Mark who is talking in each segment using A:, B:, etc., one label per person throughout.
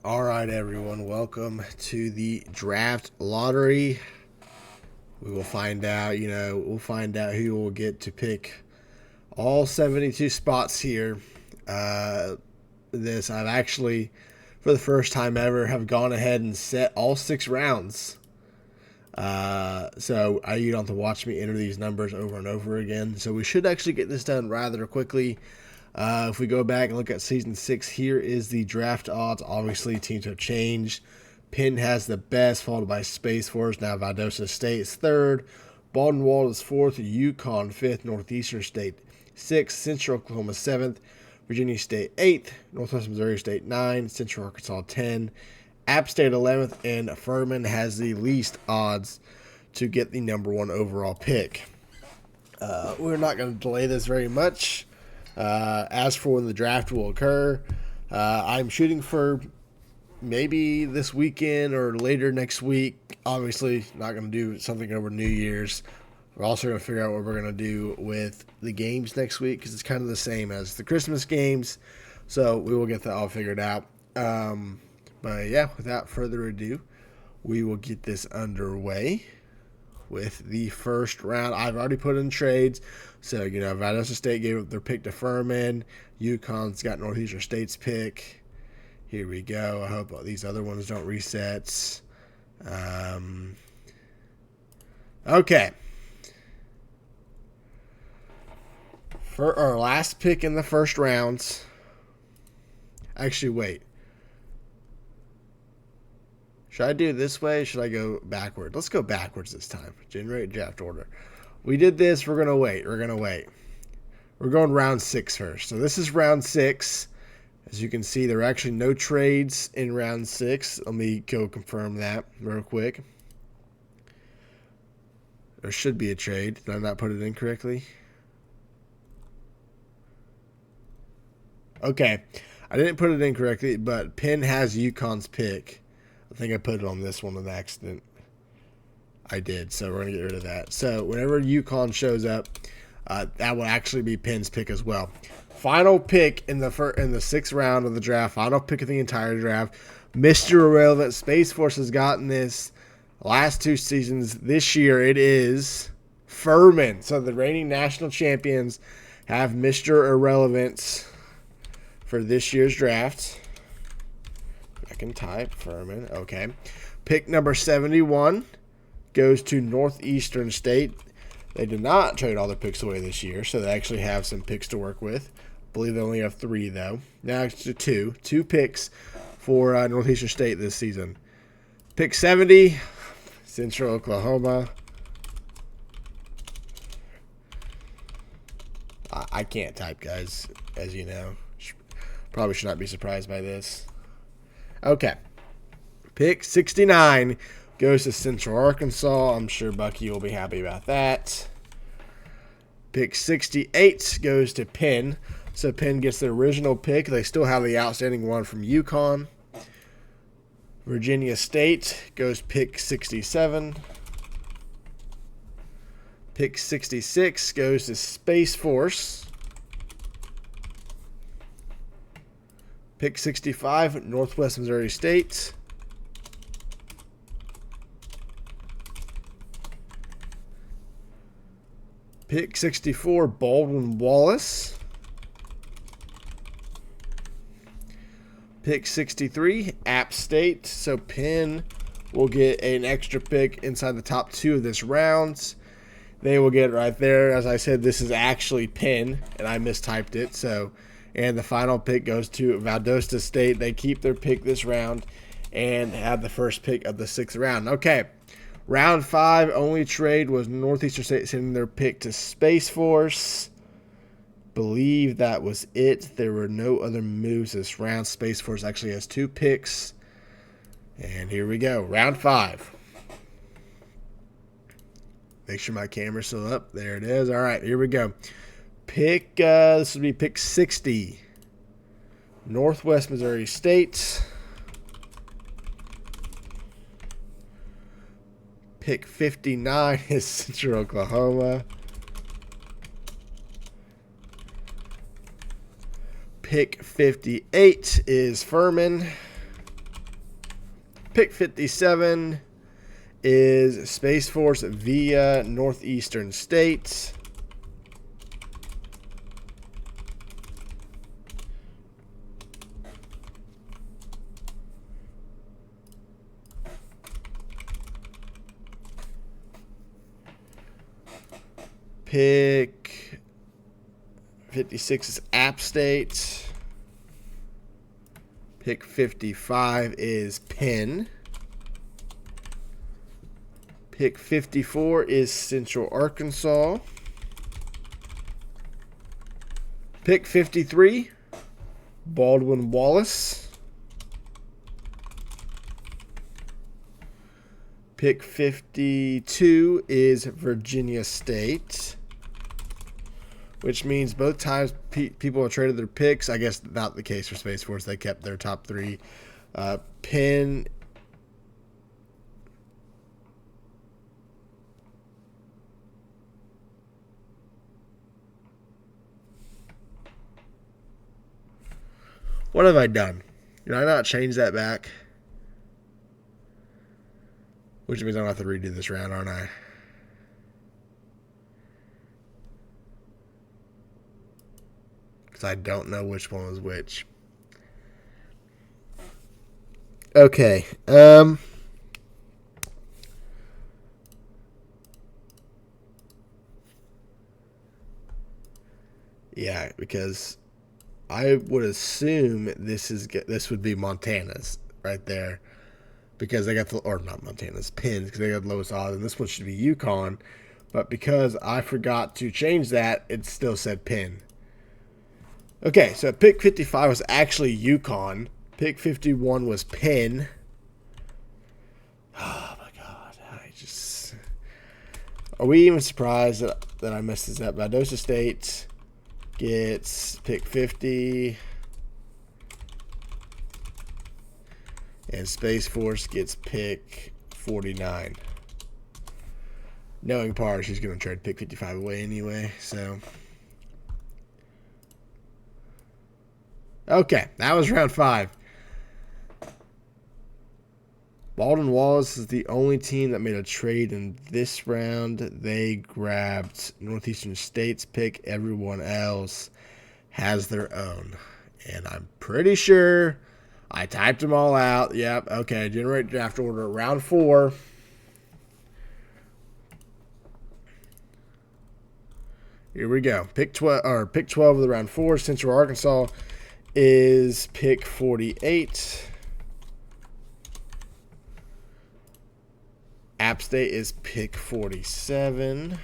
A: All right, everyone, welcome to the draft lottery. We will find out, we'll find out who will get to pick all 72 spots here. I've actually, for the first time ever, have gone ahead and set all 6 rounds. So you don't have to watch me enter these numbers over and over again. So we should actually get this done rather quickly. If we go back and look at season 6, here is the draft odds. Obviously, teams have changed. Penn has the best, followed by Space Force. Now Valdosta State is third. Baldwin Wald is fourth. Yukon fifth. Northeastern State sixth. Central Oklahoma seventh. Virginia State eighth. Northwest Missouri State 9. Central Arkansas 10. App State 11th. And Furman has the least odds to get the number 1 overall pick. We're not going to delay this very much. As for when the draft will occur, I'm shooting for maybe this weekend or later next week. Obviously, not going to do something over New Year's. We're also going to figure out what we're going to do with the games next week because it's kind of the same as the Christmas games. So we will get that all figured out. But yeah, without further ado, we will get this underway with the first round. I've already put in trades. So, Valdosta State gave up their pick to Furman. UConn's got Northeastern State's pick. Here we go. I hope these other ones don't reset. Okay. For our last pick in the first round. Actually, wait. Should I do it this way? Or should I go backward? Let's go backwards this time. Generate draft order. We did this. We're going to wait. We're going round 6 first. So this is round 6. As you can see, there are actually no trades in round 6. Let me go confirm that real quick. There should be a trade. Did I not put it in correctly? Okay. I didn't put it in correctly, but Penn has UConn's pick. I think I put it on this one on accident. I did, so we're going to get rid of that. So whenever Yukon shows up, that will actually be Penn's pick as well. Final pick in the 6th round of the draft. Final pick of the entire draft. Mr. Irrelevant. Space Force has gotten this last 2 seasons. This year it is Furman. So the reigning national champions have Mr. Irrelevant for this year's draft. I can type Furman. Okay. Pick number 71 goes to Northeastern State. They did not trade all their picks away this year, so they actually have some picks to work with. I believe they only have 3, though. Now it's 2. 2 picks for Northeastern State this season. Pick 70, Central Oklahoma. I can't type, guys, as you know. Probably should not be surprised by this. Okay. Pick 69 goes to Central Arkansas. I'm sure Bucky will be happy about that. Pick 68 goes to Penn. So Penn gets the original pick. They still have the outstanding one from UConn. Virginia State goes pick 67. Pick 66 goes to Space Force. Pick 65, Northwest Missouri State. Pick 64, Baldwin Wallace. Pick 63, App State. So Penn will get an extra pick inside the top 2 of this round. They will get right there. As I said, this is actually Penn, and I mistyped it. And the final pick goes to Valdosta State. They keep their pick this round and have the first pick of the 6th round. Okay. Round 5, only trade was Northeastern State sending their pick to Space Force. Believe that was it. There were no other moves this round. Space Force actually has 2 picks. And here we go. Round 5. Make sure my camera's still up. There it is. All right, here we go. This would be pick 60. Northwest Missouri State. Pick 59 is Central Oklahoma. Pick 58 is Furman. Pick 57 is Space Force via Northeastern States. Pick 56 is App State. Pick 55 is Penn. Pick 54 is Central Arkansas. Pick 53, Baldwin Wallace. Pick 52 is Virginia State, which means both times people have traded their picks. I guess not the case for Space Force. They kept their top three. Penn. What have I done? Did I not change that back? Which means I don't have to redo this round, aren't I? Because I don't know which one was which. Okay. Yeah, because I would assume this would be Montana's right there, because they got the, or not Montana's, Penn's, because they got the lowest odds, and this one should be Yukon, but because I forgot to change that, it still said Penn. Okay, so pick 55 was actually Yukon. Pick 51 was Penn. Oh my God, are we even surprised that I messed this up? Valdosta State gets pick 50. And Space Force gets pick 49. Knowing Par, she's going to try to pick 55 away anyway. So, okay, that was round 5. Baldwin Wallace is the only team that made a trade in this round. They grabbed Northeastern State's pick. Everyone else has their own. And I'm pretty sure I typed them all out. Yep. Okay. Generate draft order. Round 4. Here we go. Pick 12 of the round 4. Central Arkansas is pick 48. App State is pick 47.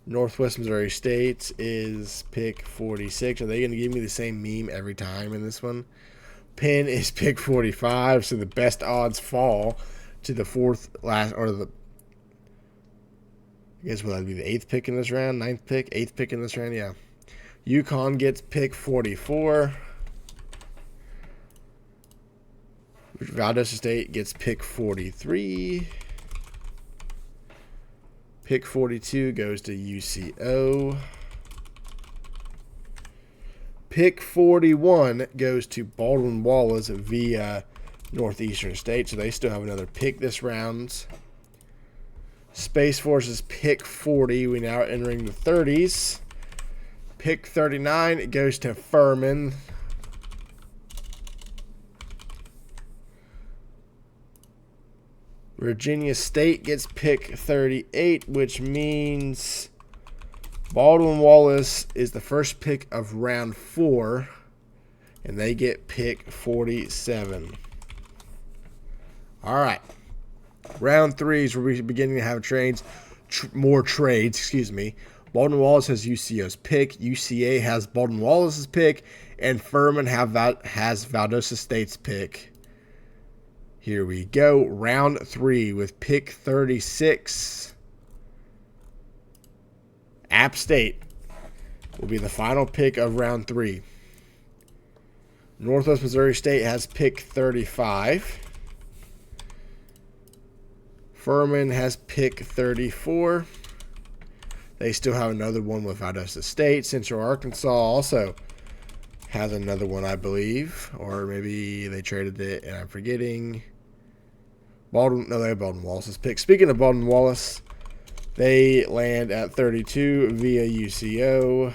A: Northwest Missouri State is pick 46. Are they going to give me the same meme every time in this one? Penn is pick 45, so the best odds fall to the fourth last, or the, I guess will that be the 8th pick in this round? 9th pick? 8th pick in this round? Yeah. Yukon gets pick 44. Valdosta State gets pick 43. Pick 42 goes to UCO. Pick 41 goes to Baldwin Wallace via Northeastern State, so they still have another pick this round. Space Force's pick 40. We now are entering the 30s. Pick 39, it goes to Furman. Virginia State gets pick 38, which means Baldwin Wallace is the first pick of round 4, and they get pick 47. All right. Round 3 is where we're beginning to have more trades, excuse me. Baldwin Wallace has UCO's pick. UCA has Baldwin Wallace's pick, and Furman has Valdosta State's pick. Here we go. Round 3 with pick 36. App State will be the final pick of round 3. Northwest Missouri State has pick 35. Furman has pick 34. They still have another one with Valdosta State. Central Arkansas also has another one, I believe. Or maybe they traded it and I'm forgetting. Baldwin, no, they have Baldwin Wallace's pick. Speaking of Baldwin Wallace, they land at 32 via UCO.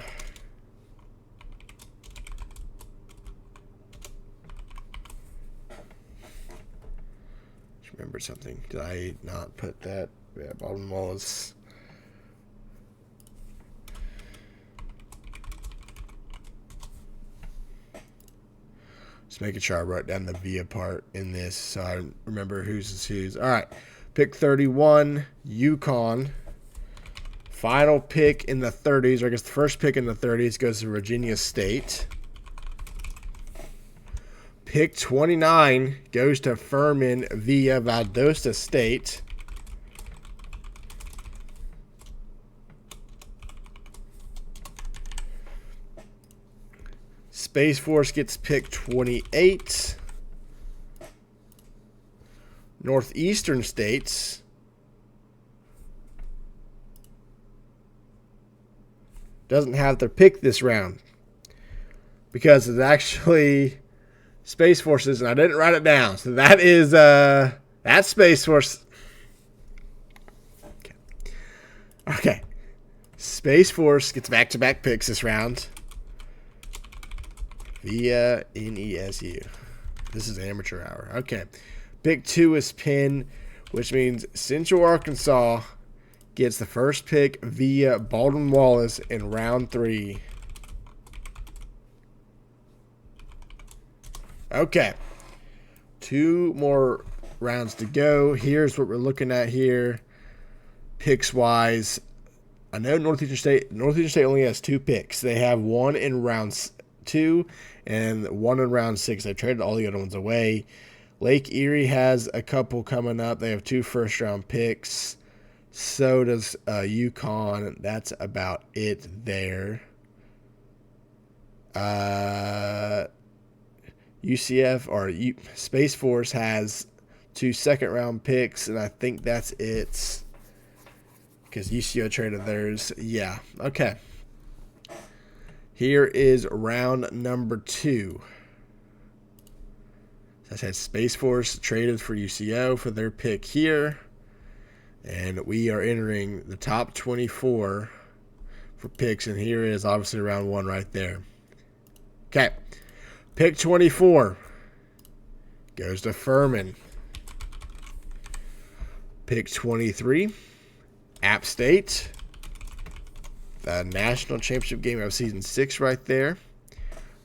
A: Just remembered something. Did I not put that? Yeah, Baldwin Wallace. Just making sure I wrote down the via part in this so I remember whose is whose. All right. Pick 31, Yukon. Final pick in the 30s, or I guess the first pick in the 30s goes to Virginia State. Pick 29 goes to Furman via Valdosta State. Space Force gets pick 28. Northeastern States doesn't have their pick this round because it's actually Space Forces, and I didn't write it down. So that is that's Space Force. Okay. Space Force gets back-to-back picks this round via NESU. This is amateur hour. Okay. Pick 2 is Penn, which means Central Arkansas gets the first pick via Baldwin Wallace in round 3. Okay. 2 more rounds to go. Here's what we're looking at here. Picks wise. I know Northeastern State only has 2 picks. They have 1 in round 2 and 1 in round 6. They traded all the other ones away. Lake Erie has a couple coming up. They have 2 first-round picks. So does Yukon. That's about it there. UCF or Space Force has 2 second-round picks, and I think that's it. Because UCO traded theirs. Yeah. Okay. Here is round number 2. I said Space Force traded for UCO for their pick here. And we are entering the top 24 for picks. And here is obviously round 1 right there. Okay. Pick 24 goes to Furman. Pick 23, App State. The national championship game of season 6 right there.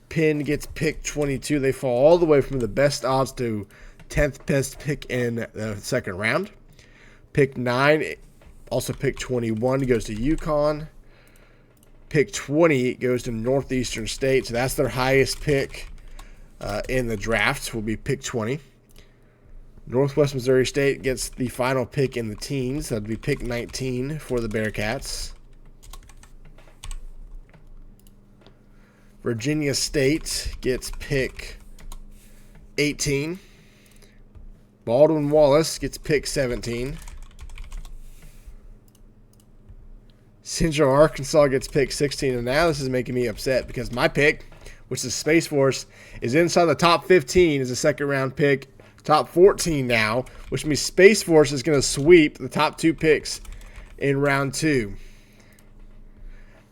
A: Penn gets pick 22. They fall all the way from the best odds to 10th best pick in the second round. Pick 9, also pick 21 goes to Yukon. Pick 20 goes to Northeastern State. So that's their highest pick in the draft will be pick 20. Northwest Missouri State gets the final pick in the teens. That would be pick 19 for the Bearcats. Virginia State gets pick 18. Baldwin Wallace gets pick 17. Central Arkansas gets pick 16. And now this is making me upset because my pick, which is Space Force, is inside the top 15 as a second round pick. Top 14 now, which means Space Force is going to sweep the top 2 picks in round 2.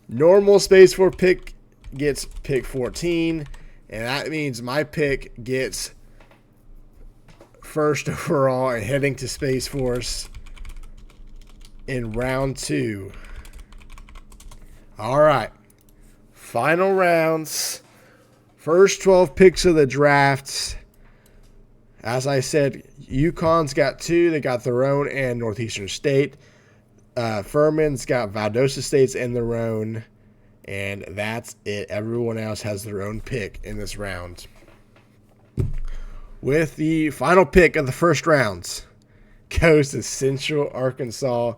A: Normal Space Force pick gets pick 14, and that means my pick gets first overall and heading to Space Force in round 2. All right. Final rounds. First 12 picks of the drafts. As I said, UConn's got 2. They got their own and Northeastern State. Furman's got Valdosta State's and their own. And that's it. Everyone else has their own pick in this round. With the final pick of the first rounds goes to Central Arkansas.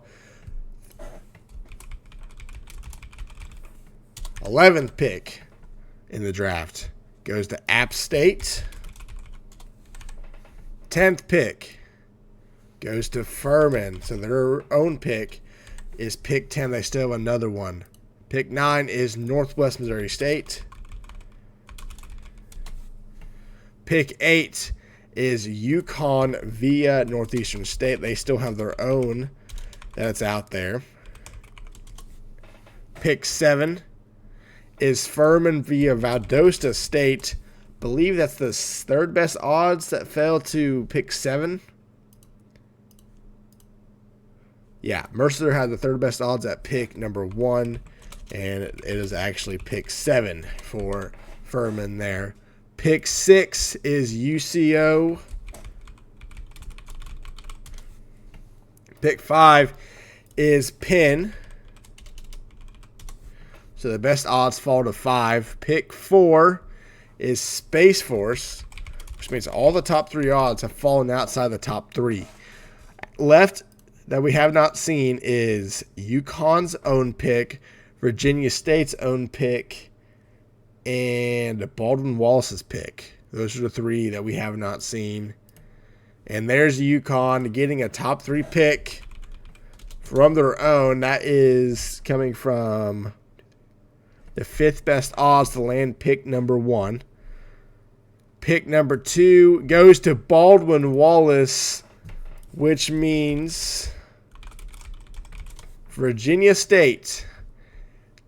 A: 11th pick in the draft goes to App State. 10th pick goes to Furman. So their own pick is pick 10. They still have another one. Pick 9 is Northwest Missouri State. Pick 8 is Yukon via Northeastern State. They still have their own that's out there. Pick 7 is Furman via Valdosta State. Believe that's the third best odds that fell to pick 7. Yeah, Mercer had the third best odds at pick number 1, and it is actually pick 7 for Furman there. Pick 6 is UCO. Pick 5 is Penn. So the best odds fall to 5. Pick 4 is Space Force, which means all the top 3 odds have fallen outside the top 3. Left that we have not seen is UConn's own pick, Virginia State's own pick, and Baldwin Wallace's pick. Those are the 3 that we have not seen. And there's UConn getting a top 3 pick from their own. That is coming from the 5th best odds to land pick number 1. Pick number 2 goes to Baldwin Wallace, which means Virginia State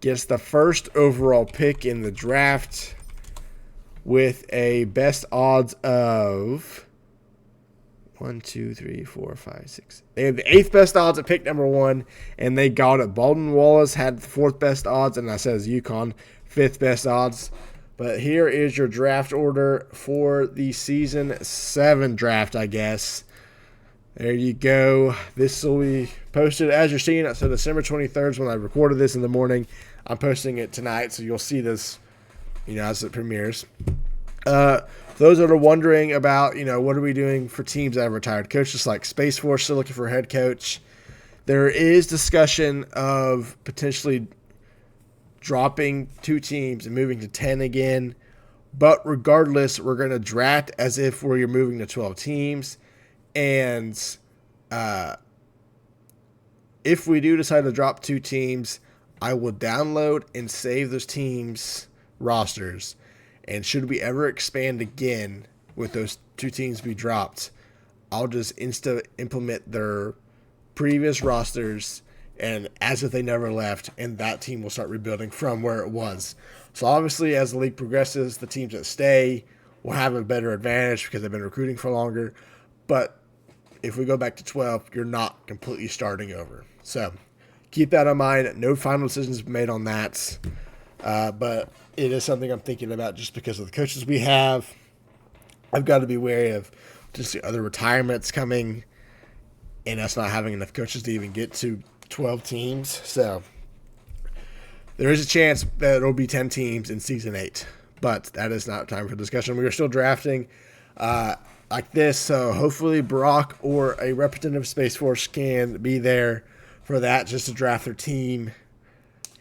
A: gets the first overall pick in the draft with a best odds of 1, 2, 3, 4, 5, 6. They had the 8th best odds at pick number 1, and they got it. Baldwin Wallace had the 4th best odds, and that says UConn 5th best odds. But here is your draft order for the season 7 draft, I guess. There you go. This will be posted as you're seeing it. So December 23rd is when I recorded this in the morning. I'm posting it tonight, so you'll see this, as it premieres. Those that are wondering about, what are we doing for teams that have retired coaches, like Space Force still looking for a head coach. There is discussion of potentially dropping 2 teams and moving to 10 again. But regardless, we're going to draft as if we're moving to 12 teams. And if we do decide to drop 2 teams, I will download and save those teams' rosters. And should we ever expand again with those 2 teams we dropped, I'll just implement their previous rosters and as if they never left, and that team will start rebuilding from where it was. So obviously, as the league progresses, the teams that stay will have a better advantage because they've been recruiting for longer. But if we go back to 12, you're not completely starting over. So keep that in mind. No final decisions made on that. But it is something I'm thinking about just because of the coaches we have. I've got to be wary of just the other retirements coming and us not having enough coaches to even get to 12 teams. So there is a chance that it'll be 10 teams in season 8. But that is not time for discussion. We are still drafting like this. So hopefully Brock or a representative Space Force can be there for that just to draft their team.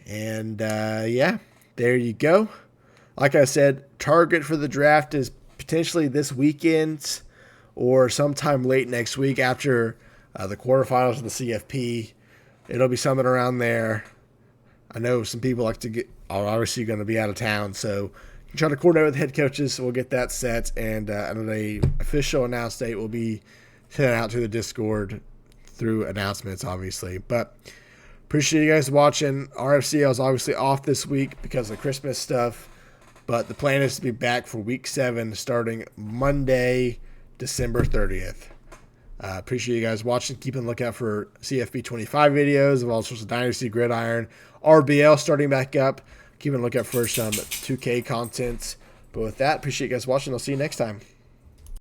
A: And yeah. There you go. Like I said, target for the draft is potentially this weekend or sometime late next week after the quarterfinals of the CFP. It'll be something around there. I know some people are obviously going to be out of town, so you can try to coordinate with head coaches. So we'll get that set, and an official announced date will be sent out to the Discord through announcements, obviously. But appreciate you guys watching. RFCL is obviously off this week because of Christmas stuff, but the plan is to be back for Week 7 starting Monday, December 30th. Appreciate you guys watching. Keep on the lookout for CFP 25 videos of all sorts of Dynasty, Gridiron, RBL starting back up. Keep on the lookout for some 2K content. But with that, appreciate you guys watching. I'll see you next time.